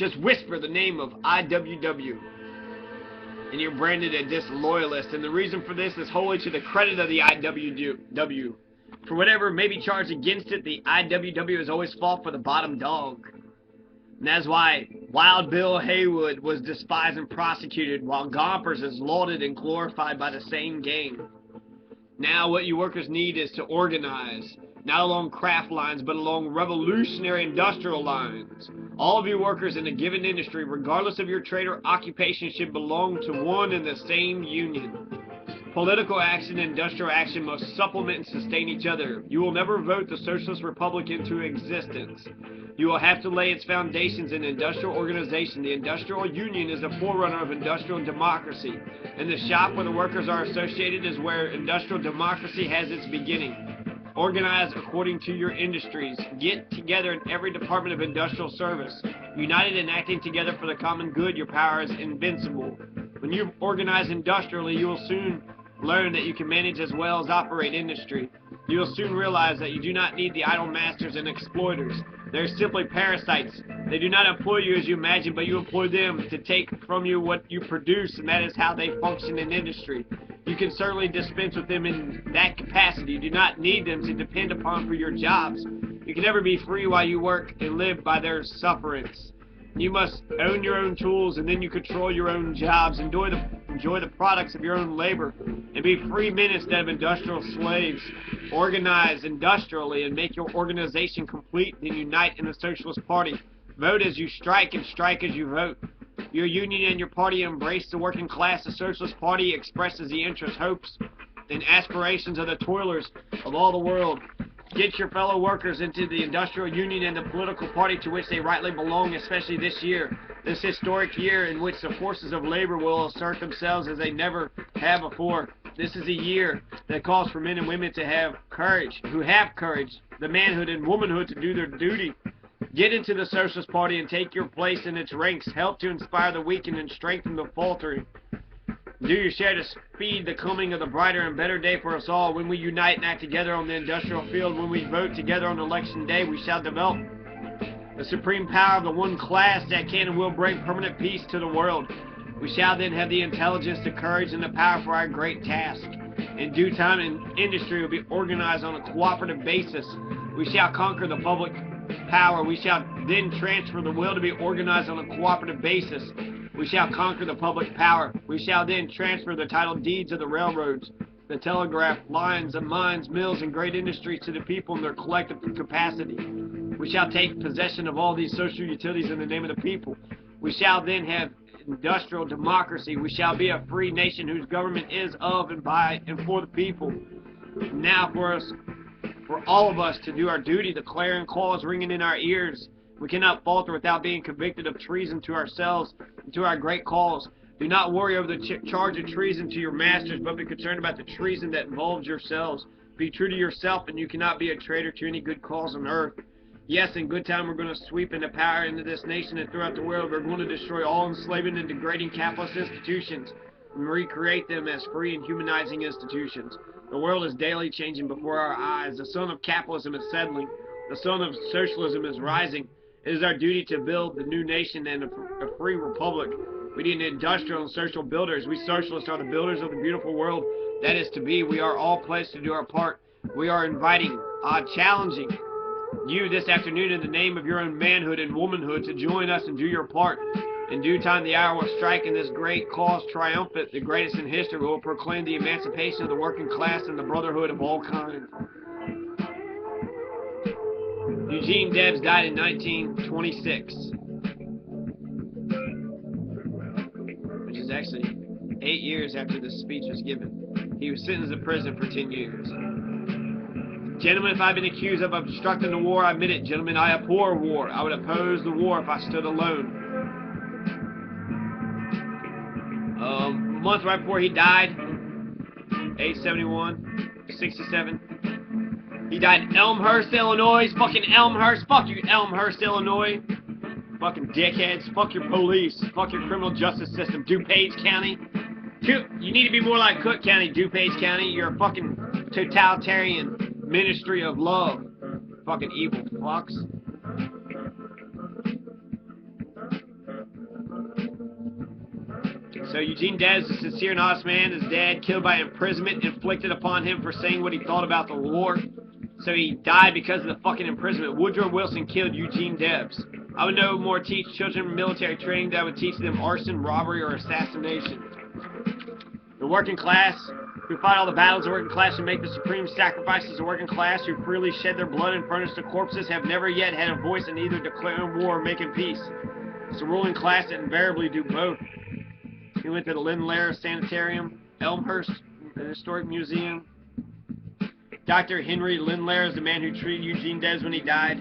just whisper the name of IWW, and you're branded a disloyalist. And the reason for this is wholly to the credit of the IWW. For whatever may be charged against it, the IWW has always fought for the bottom dog. And that's why Wild Bill Haywood was despised and prosecuted, while Gompers is lauded and glorified by the same gang. Now what you workers need is to organize, not along craft lines, but along revolutionary industrial lines. All of you workers in a given industry, regardless of your trade or occupation, should belong to one and the same union. Political action and industrial action must supplement and sustain each other. You will never vote the Socialist Republic into existence. You will have to lay its foundations in industrial organization. The industrial union is the forerunner of industrial democracy. And the shop where the workers are associated is where industrial democracy has its beginning. Organize according to your industries. Get together in every department of industrial service. United and acting together for the common good, your power is invincible. When you organize industrially, you will soon learn that you can manage as well as operate industry. You will soon realize that you do not need the idle masters and exploiters. They're simply parasites. They do not employ you as you imagine, but you employ them to take from you what you produce, and that is how they function in industry. You can certainly dispense with them in that capacity. You do not need them to depend upon for your jobs. You can never be free while you work and live by their sufferance. You must own your own tools, and then you control your own jobs. Enjoy the products of your own labor, and be free men instead of industrial slaves. Organize industrially and make your organization complete, then unite in the Socialist Party. Vote as you strike and strike as you vote. Your union and your party embrace the working class. The Socialist Party expresses the interests, hopes, and aspirations of the toilers of all the world. Get your fellow workers into the industrial union and the political party to which they rightly belong, especially this year, this historic year in which the forces of labor will assert themselves as they never have before. This is a year that calls for men and women to have courage, who have courage, the manhood and womanhood to do their duty. Get into the Socialist Party and take your place in its ranks. Help to inspire the weakened and strengthen the faltering. Do your share to speed the coming of the brighter and better day for us all. When we unite and act together on the industrial field, when we vote together on election day, we shall develop the supreme power of the one class that can and will bring permanent peace to the world. We shall then have the intelligence, the courage, and the power for our great task. In due time, industry will be organized on a cooperative basis. We shall conquer the public power. We shall then transfer the will to be organized on a cooperative basis. We shall conquer the public power. We shall then transfer the title deeds of the railroads, the telegraph lines, the mines, mills, and great industries to the people in their collective capacity. We shall take possession of all these social utilities in the name of the people. We shall then have industrial democracy. We shall be a free nation whose government is of and by and for the people. Now for all of us to do our duty. The clarion call is ringing in our ears. We cannot falter without being convicted of treason to ourselves and to our great cause. Do not worry over the charge of treason to your masters, but be concerned about the treason that involves yourselves. Be true to yourself, and you cannot be a traitor to any good cause on earth. Yes, in good time we're going to sweep into power into this nation and throughout the world. We're going to destroy all enslaving and degrading capitalist institutions and recreate them as free and humanizing institutions. The world is daily changing before our eyes. The sun of capitalism is settling. The sun of socialism is rising. It is our duty to build the new nation and a free republic. We need industrial and social builders. We socialists are the builders of the beautiful world that is to be. We are all pledged to do our part. We are inviting, challenging you this afternoon in the name of your own manhood and womanhood to join us and do your part. In due time the hour will strike, and this great cause triumphant, the greatest in history, will proclaim the emancipation of the working class and the brotherhood of all kinds. Eugene Debs died in 1926, which is actually 8 years after this speech was given. He was sentenced to prison for 10 years. Gentlemen, if I've been accused of obstructing the war, I admit it. Gentlemen, I abhor war. I would oppose the war if I stood alone. A month right before he died, age 71, 67, he died in Elmhurst, Illinois. Fucking Elmhurst. Fuck you, Elmhurst, Illinois. Fucking dickheads. Fuck your police. Fuck your criminal justice system. DuPage County. You need to be more like Cook County, DuPage County. You're a fucking totalitarian ministry of love. Fucking evil fucks. So Eugene Debs, a sincere and honest man, his dad killed by imprisonment inflicted upon him for saying what he thought about the war. So he died because of the fucking imprisonment. Woodrow Wilson killed Eugene Debs. I would no more teach children military training than I would teach them arson, robbery, or assassination. The working class, who fight all the battles, the working class who make the supreme sacrifices, the working class who freely shed their blood and furnish the corpses, have never yet had a voice in either declaring war or making peace. It's the ruling class that invariably do both. He went to the Lindlair Sanitarium, Elmhurst, the Historic Museum. Dr. Henry Lindlair is the man who treated Eugene Debs when he died.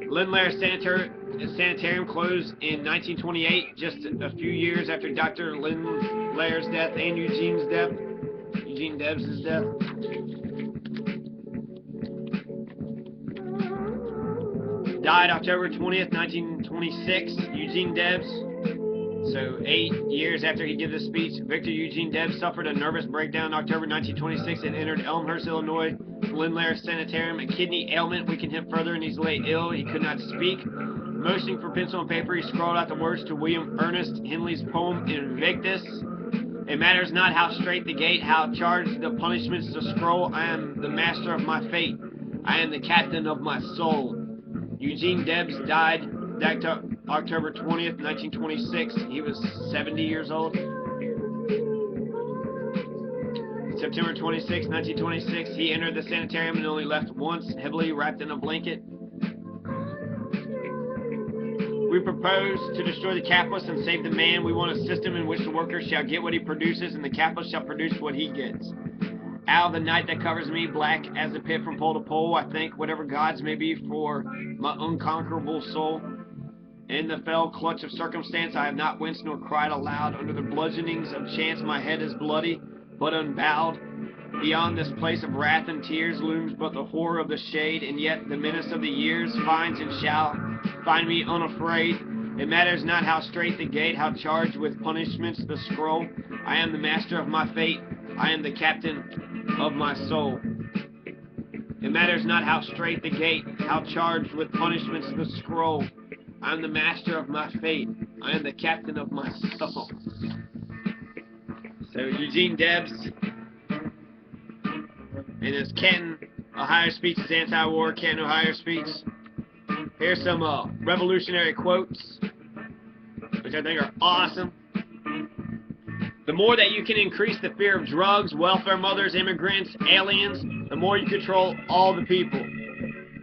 Lindlair Sanitarium closed in 1928, just a few years after Dr. Lindlair's death and Eugene Debs' death. Died October 20th, 1926, Eugene Debs. So 8 years after he gave this speech, Victor Eugene Debs suffered a nervous breakdown in October 1926 and entered Elmhurst, Illinois, Lindlair Sanitarium. A kidney ailment weakened him further and he's laid ill. He could not speak. Motioning for pencil and paper, he scrawled out the words to William Ernest Henley's poem Invictus. It matters not how straight the gate, how charged the punishments to scroll. I am the master of my fate. I am the captain of my soul. Eugene Debs died October 20th, 1926. He was 70 years old. September 26, 1926, he entered the sanitarium and only left once, heavily wrapped in a blanket. We propose to destroy the capitalist and save the man. We want a system in which the worker shall get what he produces and the capitalist shall produce what he gets. Out of the night that covers me, black as the pit from pole to pole, I thank whatever gods may be for my unconquerable soul. In the fell clutch of circumstance, I have not winced nor cried aloud. Under the bludgeonings of chance, my head is bloody, but unbowed. Beyond this place of wrath and tears looms but the horror of the shade, and yet the menace of the years finds and shall find me unafraid. It matters not how strait the gate, how charged with punishments the scroll. I am the master of my fate. I am the captain of my soul. It matters not how strait the gate, how charged with punishments the scroll. I am the master of my fate. I am the captain of my soul. So Eugene Debs in his Canton, Ohio speech, his anti-war Canton, Ohio speech. Here's some revolutionary quotes, which I think are awesome. The more that you can increase the fear of drugs, welfare mothers, immigrants, aliens, the more you control all the people.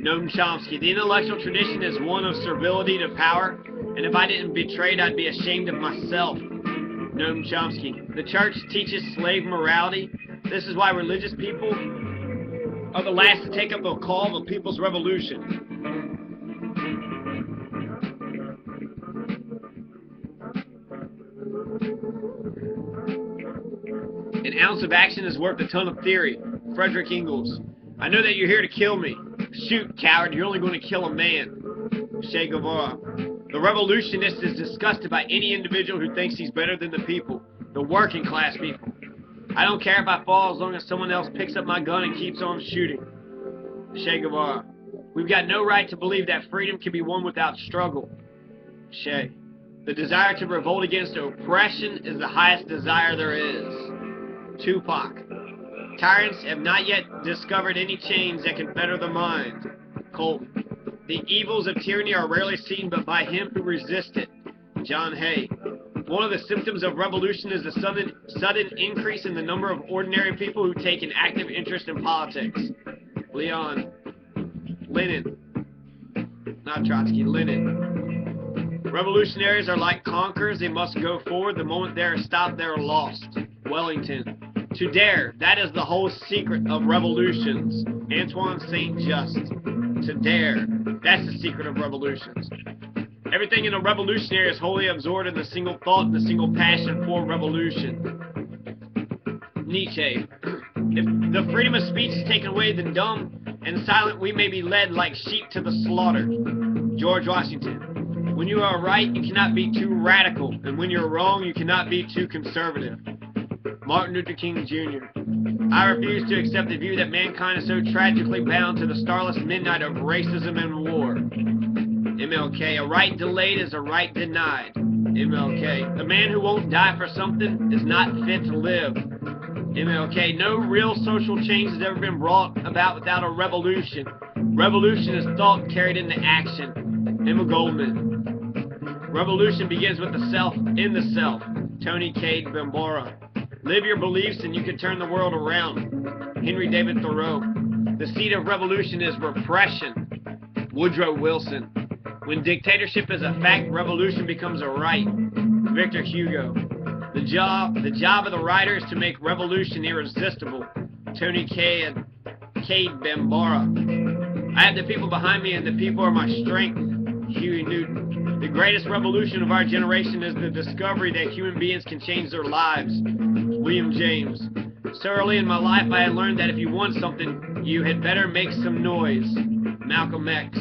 Noam Chomsky. The intellectual tradition is one of servility to power, and if I didn't betray it, I'd be ashamed of myself. Noam Chomsky. The church teaches slave morality. This is why religious people are the last to take up the call of a people's revolution. An ounce of action is worth a ton of theory. Frederick Ingalls. I know that you're here to kill me. Shoot, coward, you're only going to kill a man. Che Guevara. The revolutionist is disgusted by any individual who thinks he's better than the people, the working class people. I don't care if I fall as long as someone else picks up my gun and keeps on shooting. Che Guevara. We've got no right to believe that freedom can be won without struggle. Che. The desire to revolt against oppression is the highest desire there is. Tupac. Tyrants have not yet discovered any chains that can fetter the mind. Colton. The evils of tyranny are rarely seen but by him who resists it. John Hay. One of the symptoms of revolution is the sudden increase in the number of ordinary people who take an active interest in politics. Lenin. Not Trotsky, Lenin. Revolutionaries are like conquerors. They must go forward. The moment they are stopped, they are lost. Wellington. To dare, that is the whole secret of revolutions. Antoine Saint-Just. To dare, that's the secret of revolutions. Everything in a revolutionary is wholly absorbed in the single thought and the single passion for revolution. Nietzsche. If the freedom of speech is taken away, then dumb and silent we may be led like sheep to the slaughter. George Washington. When you are right, you cannot be too radical, and when you're wrong, you cannot be too conservative. Martin Luther King Jr. I refuse to accept the view that mankind is so tragically bound to the starless midnight of racism and war. MLK. A right delayed is a right denied. MLK. The man who won't die for something is not fit to live. MLK. No real social change has ever been brought about without a revolution. Revolution is thought carried into action. Emma Goldman. Revolution begins with the self in the self. Tony K. Bambora. Live your beliefs and you can turn the world around. Henry David Thoreau. The seed of revolution is repression. Woodrow Wilson. When dictatorship is a fact, revolution becomes a right. Victor Hugo. The job of the writer is to make revolution irresistible. Tony K. Bambora. I have the people behind me and the people are my strength. Huey Newton. The greatest revolution of our generation is the discovery that human beings can change their lives. William James. So early in my life I had learned that if you want something, you had better make some noise. Malcolm X.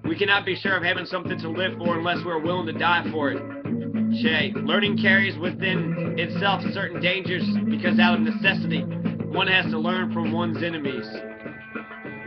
We cannot be sure of having something to live for unless we're willing to die for it. Che. Learning carries within itself certain dangers because out of necessity, one has to learn from one's enemies.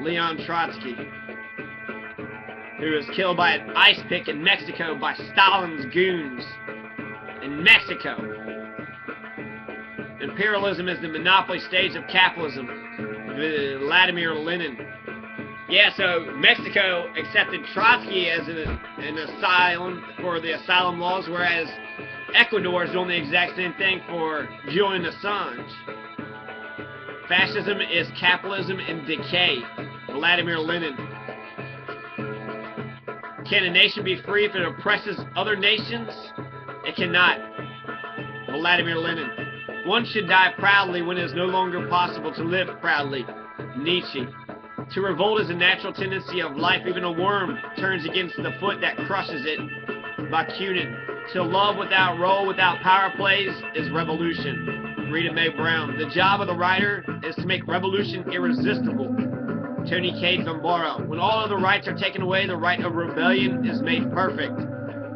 Leon Trotsky, who was killed by an ice pick in Mexico by Stalin's goons. In Mexico. Imperialism is the monopoly stage of capitalism. Vladimir Lenin. Yeah, so Mexico accepted Trotsky as an asylum for the asylum laws, whereas Ecuador is doing the exact same thing for Julian Assange. Fascism is capitalism in decay. Vladimir Lenin. Can a nation be free if it oppresses other nations? It cannot. Vladimir Lenin. One should die proudly when it is no longer possible to live proudly. Nietzsche. To revolt is a natural tendency of life. Even a worm turns against the foot that crushes it. Bakunin. To love without role, without power plays, is revolution. Rita Mae Brown. The job of the writer is to make revolution irresistible. Tony K. Bambora. When all other rights are taken away, the right of rebellion is made perfect.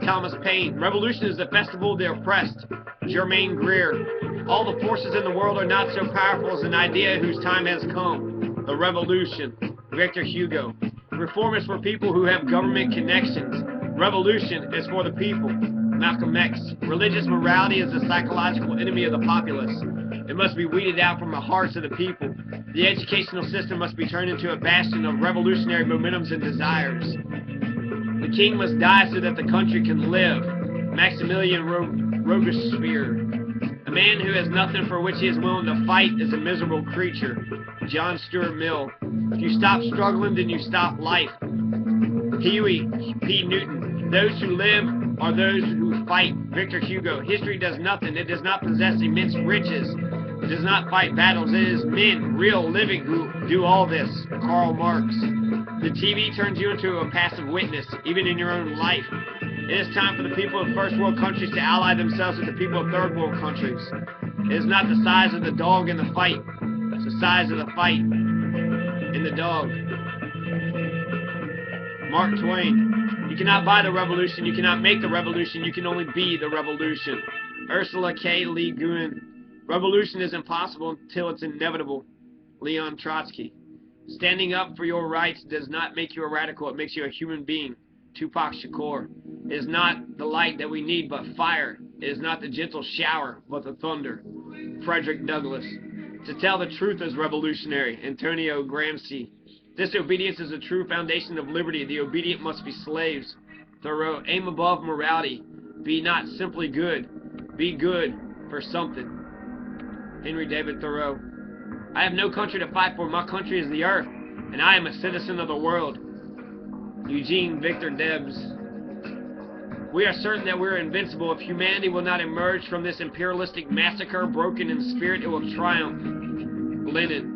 Thomas Paine. Revolution is the festival of the oppressed. Germaine Greer. All the forces in the world are not so powerful as an idea whose time has come. The revolution. Victor Hugo. Reform is for people who have government connections. Revolution is for the people. Malcolm X. Religious morality is the psychological enemy of the populace. It must be weeded out from the hearts of the people. The educational system must be turned into a bastion of revolutionary momentums and desires. The king must die so that the country can live. Maximilian Robespierre. A man who has nothing for which he is willing to fight is a miserable creature. John Stuart Mill. If you stop struggling, then you stop life. Huey P. Newton. Those who live are those who fight. Victor Hugo. History does nothing. It does not possess immense riches. It does not fight battles. It is men, real, living, who do all this. Karl Marx. The TV turns you into a passive witness, even in your own life. It is time for the people of first world countries to ally themselves with the people of third world countries. It is not the size of the dog in the fight. It's the size of the fight in the dog. Mark Twain. You cannot buy the revolution. You cannot make the revolution. You can only be the revolution. Ursula K. Le Guin. Revolution is impossible until it's inevitable. Leon Trotsky. Standing up for your rights does not make you a radical. It makes you a human being. Tupac Shakur. It is not the light that we need, but fire. It is not the gentle shower, but the thunder. Frederick Douglass. To tell the truth is revolutionary. Antonio Gramsci. Disobedience is the true foundation of liberty. The obedient must be slaves. Thoreau. Aim above morality. Be not simply good. Be good for something. Henry David Thoreau. I have no country to fight for. My country is the earth, and I am a citizen of the world. Eugene Victor Debs. We are certain that we are invincible. If humanity will not emerge from this imperialistic massacre, broken in spirit, it will triumph. Lenin.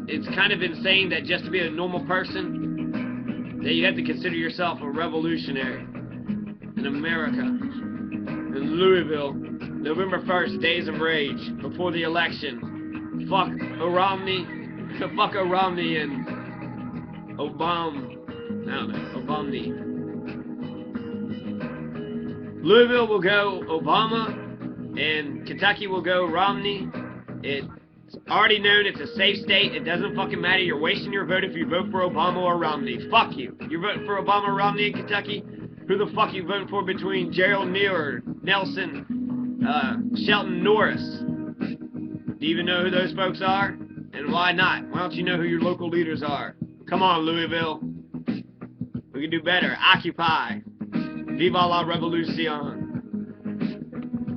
It's kind of insane that just to be a normal person, that you have to consider yourself a revolutionary. In America, in Louisville, November 1st, Days of Rage, before the election. Fuck Romney and Obama. I don't know, Obama. Louisville will go Obama, and Kentucky will go Romney. It's already known it's a safe state. It doesn't fucking matter. You're wasting your vote if you vote for Obama or Romney. Fuck you. You're voting for Obama or Romney in Kentucky? Who the fuck you voting for between Gerald Neal or Nelson, Shelton Norris. Do you even know who those folks are? And why not? Why don't you know who your local leaders are? Come on, Louisville. We can do better. Occupy. Viva la revolution.